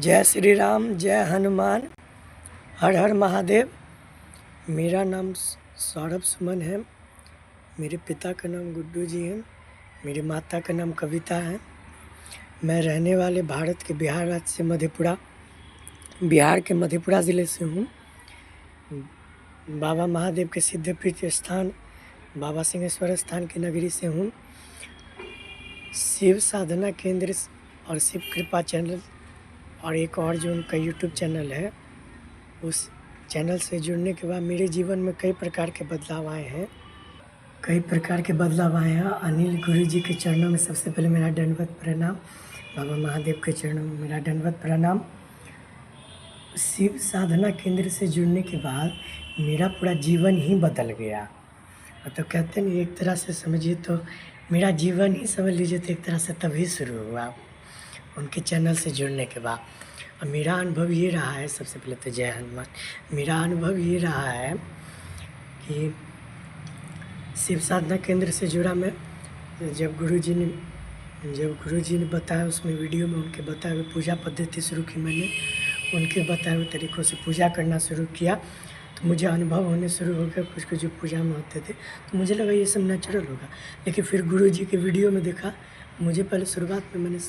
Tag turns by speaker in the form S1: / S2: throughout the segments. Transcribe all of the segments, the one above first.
S1: जय श्री राम, जय हनुमान, हर हर महादेव। मेरा नाम सौरभ सुमन है। मेरे पिता का नाम गुड्डू जी है। मेरी माता का नाम कविता है। मैं रहने वाले भारत के बिहार राज्य से बिहार के मधेपुरा ज़िले से हूँ। बाबा महादेव के सिद्धपीठ स्थान बाबा सिंहेश्वर स्थान की नगरी से हूँ। शिव साधना केंद्र और शिव कृपा चैनल और एक और जो उनका यूट्यूब चैनल है, उस चैनल से जुड़ने के बाद मेरे जीवन में कई प्रकार के बदलाव आए हैं। अनिल गुरु जी के चरणों में सबसे पहले मेरा दंडवत प्रणाम। बाबा महादेव के चरणों में मेरा दंडवत प्रणाम। शिव साधना केंद्र से जुड़ने के बाद मेरा पूरा जीवन ही बदल गया। तो कहते नहीं, एक तरह से समझिए तो मेरा जीवन ही समझ लीजिए तो एक तरह से तभी शुरू हुआ उनके चैनल से जुड़ने के बाद। और मेरा अनुभव ये रहा है, सबसे पहले तो जय हनुमान। मेरा अनुभव ये रहा है कि शिव साधना केंद्र से जुड़ा मैं जब गुरुजी ने बताया, उसमें वीडियो में उनके बताए हुए पूजा पद्धति शुरू की। मैंने उनके बताए हुए तरीक़ों से पूजा करना शुरू किया तो मुझे अनुभव होने शुरू हो गया कुछ जो पूजा में होते थे। तो मुझे लगा ये सब नेचुरल होगा। लेकिन फिर गुरुजी के वीडियो में देखा, मुझे पहले शुरुआत में मैंने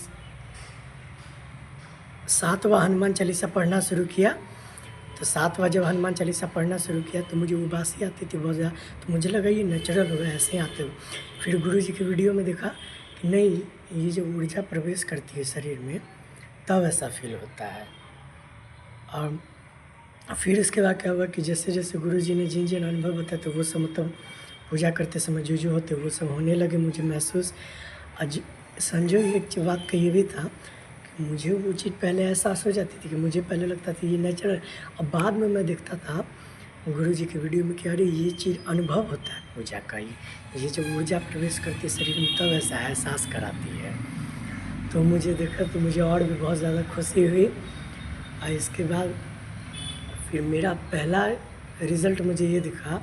S1: 7वां हनुमान चालीसा पढ़ना शुरू किया। तो 7वां जब हनुमान चालीसा पढ़ना शुरू किया तो मुझे उबासी आती थी बहुत ज़्यादा। तो मुझे लगा ये नेचुरल होगा, ऐसे ही आते हो। फिर गुरुजी की वीडियो में देखा कि नहीं, ये जो ऊर्जा प्रवेश करती है शरीर में तब ऐसा फील होता है। और फिर इसके बाद क्या हुआ कि जैसे जैसे गुरुजी ने जिन अनुभव बताया तो वो सब मतलब पूजा करते समय जो होते वो सब होने लगे मुझे महसूस। आज संजोग एक बात का ये भी था, मुझे वो चीज़ पहले एहसास हो जाती थी कि मुझे पहले लगता था ये नेचुरल। अब बाद में मैं देखता था गुरुजी की वीडियो में कि अरे ये चीज़ अनुभव होता है पूजा का। ये जब ऊर्जा प्रवेश करती है शरीर में तब ऐसा एहसास कराती है। तो मुझे देखा तो मुझे और भी बहुत ज़्यादा खुशी हुई। और इसके बाद फिर मेरा पहला रिज़ल्ट मुझे ये दिखा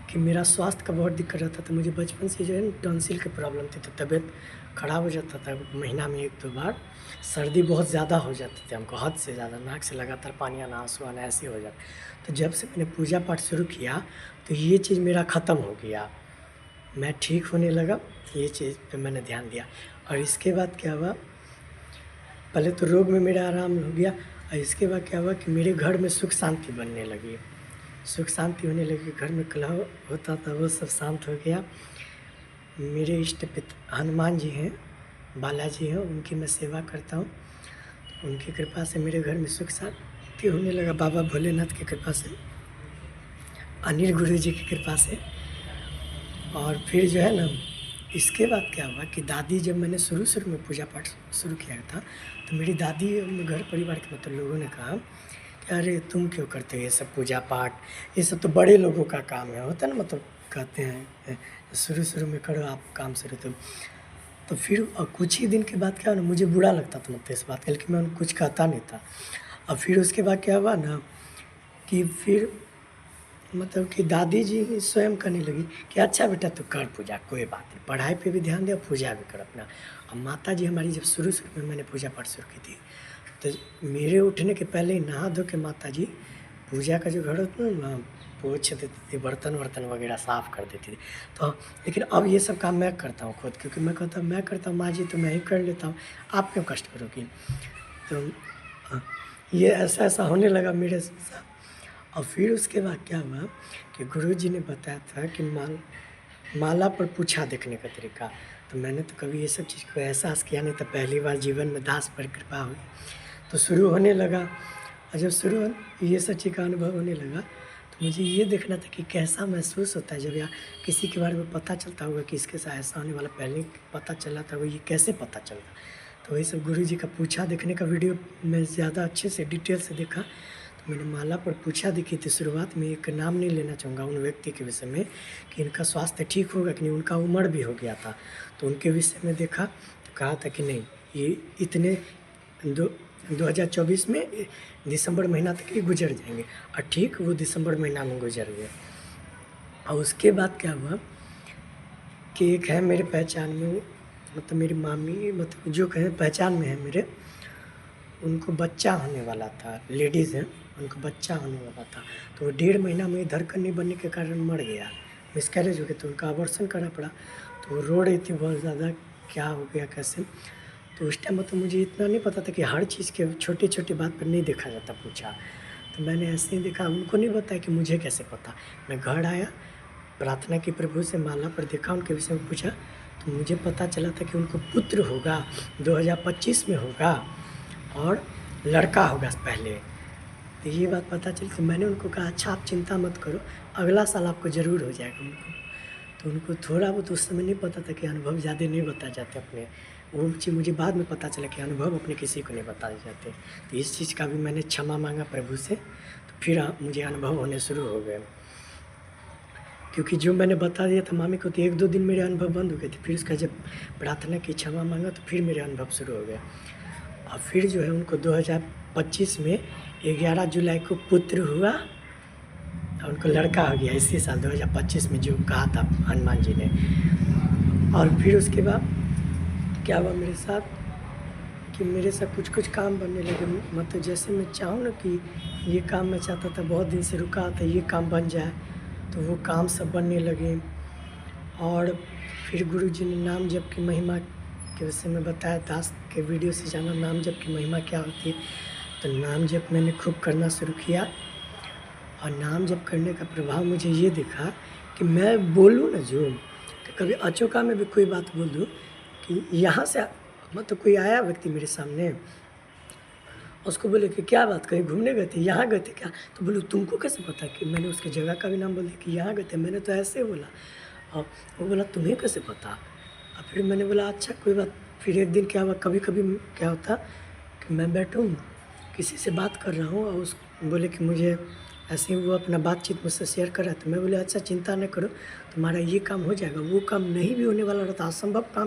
S1: कि मेरा स्वास्थ्य का बहुत दिक्कत रहता था। मुझे बचपन से जो है टॉन्सिल की प्रॉब्लम थी, तो तबीयत ख़राब हो जाता था महीना में 1-2 बार। सर्दी बहुत ज़्यादा हो जाती थी हमको, हद से ज़्यादा, नाक से लगातार पानी आना, आंसू आना, ऐसे हो जाता। तो जब से मैंने पूजा पाठ शुरू किया तो ये चीज़ मेरा ख़त्म हो गया, मैं ठीक होने लगा। ये चीज़ पे मैंने ध्यान दिया। और इसके बाद क्या हुआ, पहले तो रोग में मेरा आराम हो गया। और इसके बाद क्या हुआ कि मेरे घर में सुख शांति बनने लगी, सुख शांति होने लगी। घर में कलह होता था वो सब शांत हो गया। मेरे इष्ट पिता हनुमान जी हैं, बालाजी हैं, उनकी मैं सेवा करता हूँ। उनकी कृपा से मेरे घर में सुख शांति होने लगा, बाबा भोलेनाथ की कृपा से, अनिल गुरु जी की कृपा से। और फिर जो है ना, इसके बाद क्या हुआ कि दादी, जब मैंने शुरू में पूजा पाठ शुरू किया था तो मेरी दादी घर परिवार के मतलब लोगों ने कहा कि अरे तुम क्यों करते हो ये सब पूजा पाठ, ये सब तो बड़े लोगों का काम है, होता ना, मतलब कहते हैं शुरू में करो आप काम शुरू। तो फिर कुछ ही दिन के बाद क्या हुआ ना, मुझे बुरा लगता था मतलब इस बात का, लेकिन मैं कुछ कहता नहीं था। और फिर उसके बाद क्या हुआ ना कि फिर मतलब कि दादी जी स्वयं कहने लगी कि अच्छा बेटा तू कर पूजा, कोई बात नहीं, पढ़ाई पे भी ध्यान दे और पूजा भी कर अपना। और माता जी हमारी जब शुरू में मैंने पूजा पाठ शुरू की थी तो मेरे उठने के पहले ही नहा धो के माता जी पूजा का जो घर होता है ना पोछ देती थी, बर्तन वगैरह साफ़ कर देती थी। तो लेकिन अब ये सब काम मैं करता हूँ खुद, क्योंकि मैं कहता हूँ मैं करता हूँ, माँ जी तो मैं ही कर लेता हूँ, आप क्यों कष्ट करोगी। तो ये ऐसा होने लगा मेरे साथ। और फिर उसके बाद क्या हुआ कि गुरुजी ने बताया था कि माला पर पूछा देखने का तरीका। तो मैंने तो कभी ये सब चीज़ को एहसास किया नहीं था, पहली बार जीवन में दास पर कृपा हुई तो शुरू होने लगा। और जब ये सब चीज़ का अनुभव होने लगा तो मुझे ये देखना था कि कैसा महसूस होता है जब या किसी के बारे में पता चलता होगा कि इसके साथ ऐसा होने वाला, पहले पता चला था वो, ये कैसे पता चलता। तो वही सब गुरुजी का पूछा देखने का वीडियो मैं ज़्यादा अच्छे से डिटेल से देखा। तो मैंने माला पर पूछा देखी थी। शुरुआत में एक नाम नहीं लेना चाहूँगा उन व्यक्ति के विषय में कि इनका स्वास्थ्य ठीक होगा कि नहीं, उनका उम्र भी हो गया था। तो उनके विषय में देखा तो कहा था कि नहीं, ये इतने 2024 में दिसंबर महीना तक ये गुजर जाएंगे। और ठीक वो दिसंबर महीना में गुजर गए। और उसके बाद क्या हुआ कि एक है मेरे पहचान में, मतलब मेरी मामी, मतलब जो कहें पहचान में है मेरे, उनको बच्चा होने वाला था, लेडीज़ हैं, उनको बच्चा होने वाला था, तो वो 1.5 महीना में धड़कन नहीं बनने के कारण मर गया, मिसकैरेज हो गया, तो उनका अबॉर्शन करना पड़ा। तो वो रो रही थी बहुत ज़्यादा, क्या हो गया कैसे। तो उस टाइम मतलब मुझे इतना नहीं पता था कि हर चीज़ के छोटे-छोटे बात पर नहीं देखा जाता, पूछा। तो मैंने ऐसे ही देखा, उनको नहीं बताया कि मुझे कैसे पता। मैं घर आया, प्रार्थना की प्रभु से, माला पर देखा, उनके विषय में पूछा, तो मुझे पता चला था कि उनको पुत्र होगा, 2025 में होगा और लड़का होगा पहले। तो ये बात पता चली, तो मैंने उनको कहा अच्छा आप चिंता मत करो, अगला साल आपको ज़रूर हो जाएगा उनको। तो उनको थोड़ा बहुत उस समय नहीं पता था कि अनुभव ज़्यादा नहीं बताए जाते अपने, वो चीज़ मुझे बाद में पता चला कि अनुभव अपने किसी को नहीं बताए जाते। तो इस चीज़ का भी मैंने क्षमा मांगा प्रभु से, तो फिर मुझे अनुभव होने शुरू हो गए। क्योंकि जो मैंने बता दिया था मामी को, तो 1-2 दिन मेरे अनुभव बंद हो गए थे। फिर उसका जब प्रार्थना की, क्षमा मांगा, तो फिर मेरे अनुभव शुरू हो गए। और फिर जो है उनको 2025 में 11 जुलाई को पुत्र हुआ और उनको लड़का हो गया इसी साल 2025 में, जो कहा था हनुमान जी ने। और फिर उसके बाद क्या हुआ मेरे साथ कि मेरे साथ कुछ काम बनने लगे, मतलब जैसे मैं चाहूँ ना कि ये काम मैं चाहता था, बहुत दिन से रुका था, ये काम बन जाए, तो वो काम सब बनने लगे। और फिर गुरु जी ने नाम जप की महिमा के विषय में बताया, दास के वीडियो से जाना नाम जप की महिमा क्या होती है। तो नाम जप मैंने खूब करना शुरू किया, और नाम जप करने का प्रभाव मुझे ये दिखा कि मैं बोलूँ ना जो, कि कभी अचौका में भी कोई बात बोल दूँ कि यहाँ से मतलब कोई आया व्यक्ति मेरे सामने, उसको बोले कि क्या बात, कहीं घूमने गए थे, यहाँ गए थे क्या। तो बोलूँ तुमको कैसे पता, कि मैंने उसके जगह का भी नाम बोल दिया कि यहाँ गए थे, मैंने तो ऐसे बोला। और वो बोला तुम्हें कैसे पता। और फिर मैंने बोला अच्छा कोई बात। फिर एक दिन क्या हुआ, कभी कभी क्या होता कि मैं बैठूँ किसी से बात कर रहा हूँ, और उस बोले कि मुझे ऐसे ही वो अपना बातचीत मुझसे शेयर कर रहा था। मैं बोले अच्छा चिंता न करो, तुम्हारा ये काम हो जाएगा। वो काम नहीं भी होने वाला रहता, असंभव काम